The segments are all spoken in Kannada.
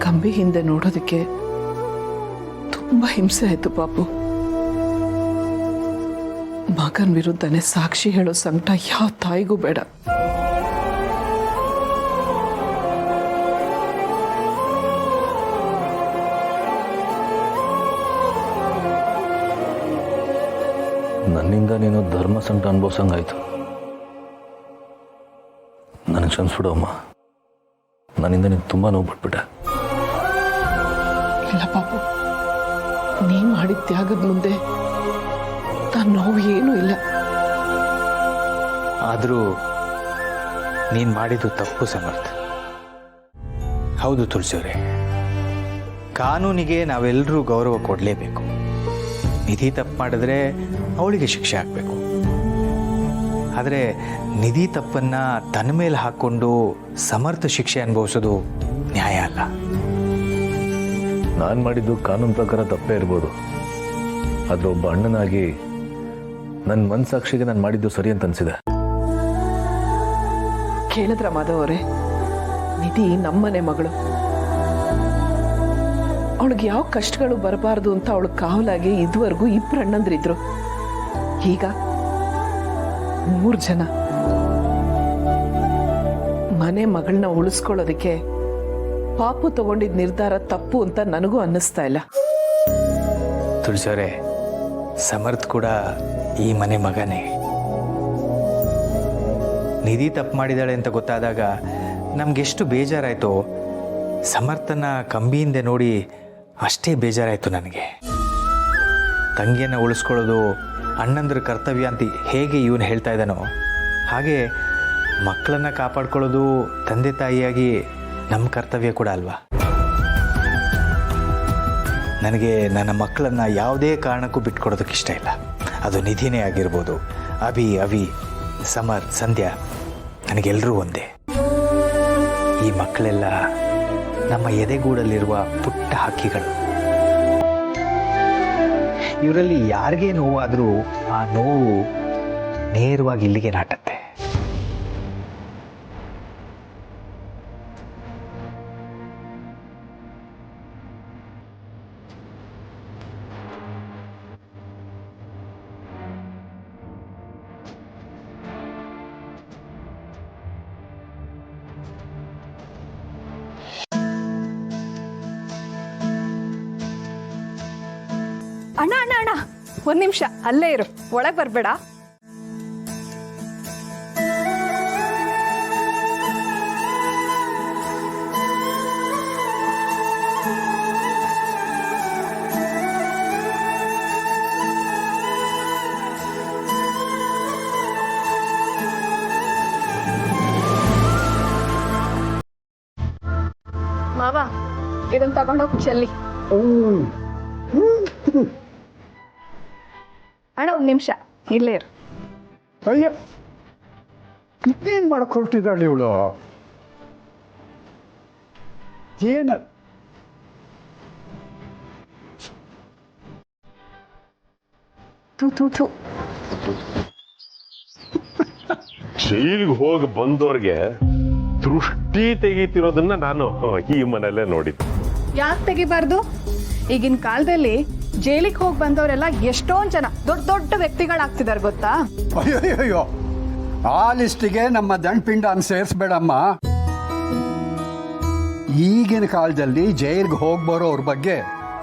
ಕಂಬಿ ಹಿಂದೆ ನೋಡೋದಕ್ಕೆ ತುಂಬಾ ಹಿಂಸೆ ಆಯ್ತು ಪಾಪು. ಮಗನ ವಿರುದ್ಧನೇ ಸಾಕ್ಷಿ ಹೇಳೋ ಸಂಕಟ ಯಾವ ತಾಯಿಗೂ ಬೇಡ. ನನ್ನಿಂದ ನೀನು ಧರ್ಮ ಸಂಕಟ ಅನುಭವಿಸಂಗಾಯ್ತು. ನನಗೆ ಕ್ಷಮಿಸ್ಬಿಡು ಅಮ್ಮ. ನನ್ನಿಂದ ನೀನು ತುಂಬ ನೋವು ಪಟ್ಬಿಟ್ಟೆ. ಇಲ್ಲ ಪಾಪು, ನೀ ಮಾಡಿದ ತ್ಯಾಗದ ಮುಂದೆ ನನ್ನ ನೋವು ಏನೂ ಇಲ್ಲ. ಆದರೂ ನೀನು ಮಾಡಿದ್ದು ತಪ್ಪು ಸಮರ್ಥ. ಹೌದು ತುಳಸಿಯವರೇ, ಕಾನೂನಿಗೆ ನಾವೆಲ್ಲರೂ ಗೌರವ ಕೊಡಲೇಬೇಕು. ನಿಧಿ ತಪ್ಪು ಮಾಡಿದ್ರೆ ಅವಳಿಗೆ ಶಿಕ್ಷೆ ಆಗಬೇಕು. ಆದರೆ ನಿಧಿ ತಪ್ಪನ್ನು ತನ್ನ ಮೇಲೆ ಹಾಕ್ಕೊಂಡು ಸಮರ್ಥ ಶಿಕ್ಷೆ ಅನುಭವಿಸೋದು ನ್ಯಾಯ ಅಲ್ಲ. ನಾನು ಮಾಡಿದ್ದು ಕಾನೂನು ಪ್ರಕಾರ ತಪ್ಪೇ ಇರ್ಬೋದು, ಆದರೆ ಒಬ್ಬ ಅಣ್ಣನಾಗಿ ನನ್ನ ಮನಸ್ಸಾಕ್ಷಿಗೆ ನಾನು ಮಾಡಿದ್ದು ಸರಿ ಅಂತ ಅನಿಸಿದೆ. ಕೇಳಿದ್ರ ಮಾಧವ್ ಅವರೇ, ನಿಧಿ ನಮ್ಮನೆ ಮಗಳು. ಅವಳಿಗೆ ಯಾವ ಕಷ್ಟಗಳು ಬರಬಾರ್ದು ಅಂತ ಅವಳು ಕಾವಲಾಗಿ ಇದುವರೆಗೂ 2 ಅಣ್ಣಂದ್ರಿದ್ರು. ಈಗ 3 ಜನ. ಮನೆ ಮಗಳನ್ನ ಉಳಿಸ್ಕೊಳ್ಳೋದಕ್ಕೆ ಪಾಪು ತಗೊಂಡಿದ್ದ ನಿರ್ಧಾರ ತಪ್ಪು ಅಂತ ನನಗೂ ಅನ್ನಿಸ್ತಾ ಇಲ್ಲ. ತುಳಸಿಯವರೇ, ಸಮರ್ಥ ಕೂಡ ಈ ಮನೆ ಮಗನೇ. ನಿಧಿ ತಪ್ಪು ಮಾಡಿದಾಳೆ ಅಂತ ಗೊತ್ತಾದಾಗ ನಮಗೆಷ್ಟು ಬೇಜಾರಾಯಿತು. ಸಮರ್ಥನ ಕಂಬಿಯಿಂದ ನೋಡಿ ಅಷ್ಟೇ ಬೇಜಾರಾಯಿತು ನನಗೆ. ತಂಗಿಯನ್ನು ಉಳಿಸ್ಕೊಳ್ಳೋದು ಅಣ್ಣಂದ್ರ ಕರ್ತವ್ಯ ಅಂತ ಹೇಗೆ ಇವನು ಹೇಳ್ತಾ ಇದ್ದಾನೋ, ಹಾಗೆ ಮಕ್ಕಳನ್ನು ಕಾಪಾಡ್ಕೊಳ್ಳೋದು ತಂದೆ ತಾಯಿಯಾಗಿ ನಮ್ಮ ಕರ್ತವ್ಯ ಕೂಡ ಅಲ್ವಾ? ನನಗೆ ನನ್ನ ಮಕ್ಕಳನ್ನು ಯಾವುದೇ ಕಾರಣಕ್ಕೂ ಬಿಟ್ಕೊಡೋದಕ್ಕೆ ಇಷ್ಟ ಇಲ್ಲ. ಅದು ನಿಧಿನೇ ಆಗಿರ್ಬೋದು, ಅವಿ, ಸಮರ್, ಸಂಧ್ಯಾ, ನನಗೆಲ್ಲರೂ ಒಂದೇ. ಈ ಮಕ್ಕಳೆಲ್ಲ ನಮ್ಮ ಎದೆಗೂಡಲ್ಲಿರುವ ಪುಟ್ಟ ಹಕ್ಕಿಗಳು. ಇವರಲ್ಲಿ ಯಾರಿಗೇ ನೋವಾದರೂ ಆ ನೋವು ನೇರವಾಗಿ ಇಲ್ಲಿಗೆ ನಾಟತ್ತೆ. ಅಣ್ಣ ಅಣ್ಣ ಅಣ್ಣ, 1 ನಿಮಿಷ ಅಲ್ಲೇ ಇರು, ಒಳಗೆ ಬರ್ಬೇಡ. ಮಾವ, ಇದನ್ನ ತಗೊಂಡೋಗಿ ಚೆಲ್ಲಿ. ಅಣ್ಣ 1 ನಿಮಿಷ ಇಲ್ಲೇ ಇರು. ಅಯ್ಯ, ಇನ್ನೇನು ಮಾಡ್ಕೊಳ್ತಿದ್ದಾಳೆ ಇವಳು? ಏನ ಜೈಲಿಗೆ ಹೋಗಿ ಬಂದವ್ರಿಗೆ ದೃಷ್ಟಿ ತೆಗೀತಿರೋದನ್ನ ನಾನು ಈ ಮನೆಯಲ್ಲೇ ನೋಡಿದ್ದೆ. ಯಾಕೆ ತೆಗಿಬಾರ್ದು? ಈಗಿನ ಕಾಲದಲ್ಲಿ ಜೈಲಿಗೆ ಹೋಗಿ ಬಂದವರೆಲ್ಲ ಎಷ್ಟೊಂದು ಜನ ದೊಡ್ಡ ದೊಡ್ಡ ವ್ಯಕ್ತಿಗಳಾಗ್ತಿದಾರೆ ಗೊತ್ತಾ? ಅಯ್ಯೋ, ಆ ಲಿಸ್ಟಿಗೆ ನಮ್ಮ ದಂಡಪಿಂಡನ ಸೇರಿಸ್ಬೇಡಮ್ಮ. ಈಗಿನ ಕಾಲದಲ್ಲಿ ಜೈಲ್ಗೆ ಹೋಗಿ ಬರೋವ್ರ ಬಗ್ಗೆ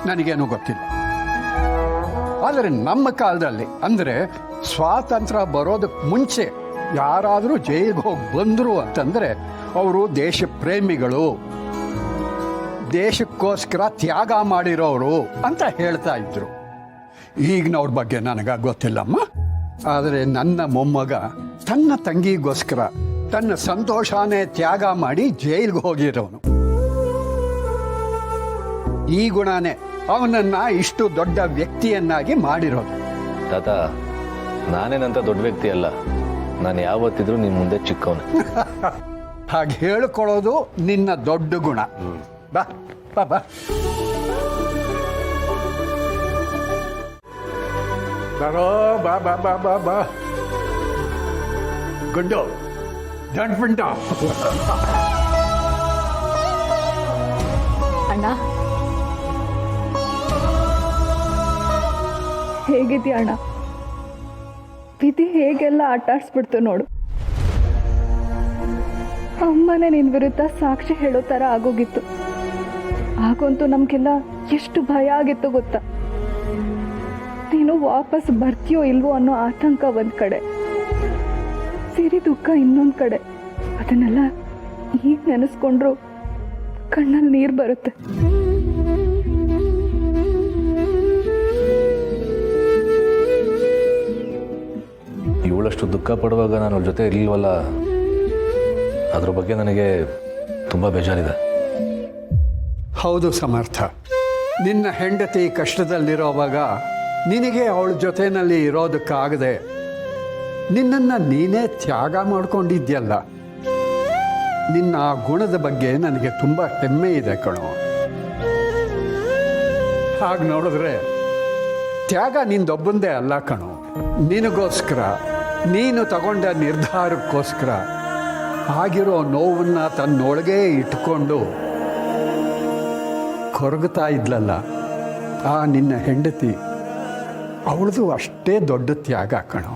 ನನಗೇನು ಗೊತ್ತಿಲ್ಲ. ಆದರೆ ನಮ್ಮ ಕಾಲದಲ್ಲಿ, ಅಂದರೆ ಸ್ವಾತಂತ್ರ್ಯ ಬರೋದಕ್ಕೆ ಮುಂಚೆ ಯಾರಾದರೂ ಜೈಲಿಗೆ ಹೋಗಿ ಬಂದರು ಅಂತಂದರೆ ಅವರು ದೇಶ ಪ್ರೇಮಿಗಳು, ದೇಶಕ್ಕೋಸ್ಕರ ತ್ಯಾಗ ಮಾಡಿರೋರು ಅಂತ ಹೇಳ್ತಾ ಇದ್ರು. ಈಗಿನವ್ರ ಬಗ್ಗೆ ನನಗೆ ಗೊತ್ತಿಲ್ಲಮ್ಮ. ಆದರೆ ನನ್ನ ಮೊಮ್ಮಗ ತನ್ನ ತಂಗಿಗೋಸ್ಕರ ತನ್ನ ಸಂತೋಷನೇ ತ್ಯಾಗ ಮಾಡಿ ಜೈಲಿಗೆ ಹೋಗಿರೋನು. ಈ ಗುಣನೇ ಅವನನ್ನ ಇಷ್ಟು ದೊಡ್ಡ ವ್ಯಕ್ತಿಯನ್ನಾಗಿ ಮಾಡಿರೋದು. ತಾತ, ನಾನೇನಂತ ದೊಡ್ಡ ವ್ಯಕ್ತಿ ಅಲ್ಲ. ನಾನು ಯಾವತ್ತಿದ್ರೂ ನಿಮ್ಮ ಮುಂದೆ ಚಿಕ್ಕವನು. ಹಾಗೆ ಹೇಳ್ಕೊಳ್ಳೋದು ನಿನ್ನ ದೊಡ್ಡ ಗುಣ. ಬಾ ಬಾ ಬಾ. ಬರೋ ಬಾ ಬಾ ಬಾ ಬಾ ಬಾ. ಗುಂಡು ದಂಡ್ಪಿಂಡ. ಅಣ್ಣ? ಹೇಗಿದ್ಯಾ ಅಣ್ಣ? ವಿಧಿ ಹೇಗೆಲ್ಲ ಆಟಾಡ್ಸ್ಬಿಡ್ತು ನೋಡು. ಅಮ್ಮನೇ ನಿನ್ ವಿರುದ್ಧ ಸಾಕ್ಷಿ ಹೇಳೋ ಥರ ಆಗೋಗಿತ್ತು. ಆಗಂತೂ ನಮಗೆಲ್ಲ ಎಷ್ಟು ಭಯ ಆಗಿತ್ತು ಗೊತ್ತಾ? ನೀನು ವಾಪಸ್ ಬರ್ತೀಯೋ ಇಲ್ವೋ ಅನ್ನೋ ಆತಂಕ ಒಂದ್ ಕಡೆ, ಸಿರಿ ದುಃಖ ಇನ್ನೊಂದ್ ಕಡೆ. ಅದನ್ನೆಲ್ಲ ಈಗ ನೆನೆಸ್ಕೊಂಡ್ರು ಕಣ್ಣಲ್ಲಿ ನೀರು ಬರುತ್ತೆ. ಇವಳಷ್ಟು ದುಃಖ ಪಡುವಾಗ ನಾನು ಅವಳ ಜೊತೆ ಇರಲಿಲ್ವಲ್ಲ, ಅದ್ರ ಬಗ್ಗೆ ನನಗೆ ತುಂಬ ಬೇಜಾರಿದೆ. ಹೌದು ಸಮರ್ಥ, ನಿನ್ನ ಹೆಂಡತಿ ಕಷ್ಟದಲ್ಲಿರೋವಾಗ ನಿನಗೆ ಅವಳ ಜೊತೆಯಲ್ಲಿ ಇರೋದಕ್ಕಾಗದೆ ನಿನ್ನನ್ನು ನೀನೇ ತ್ಯಾಗ ಮಾಡ್ಕೊಂಡಿದ್ಯಲ್ಲ. ನಿನ್ನ ಆ ಗುಣದ ಬಗ್ಗೆ ನನಗೆ ತುಂಬ ಹೆಮ್ಮೆ ಇದೆ ಕಣೋ. ಹಾಗೆ ನೋಡಿದ್ರೆ ತ್ಯಾಗ ನಿಂದೊಬ್ಬಂದೇ ಅಲ್ಲ ಕಣೋ. ನಿನಗೋಸ್ಕರ, ನೀನು ತಗೊಂಡ ನಿರ್ಧಾರಕ್ಕೋಸ್ಕರ ಆಗಿರೋ ನೋವನ್ನು ತನ್ನೊಳಗೆ ಇಟ್ಕೊಂಡು ಕೊರಗುತ್ತಾ ಇದ್ಲಲ್ಲ ಆ ನಿನ್ನ ಹೆಂಡತಿ, ಅವಳದು ಅಷ್ಟೇ ದೊಡ್ಡ ತ್ಯಾಗ ಕಣೋ.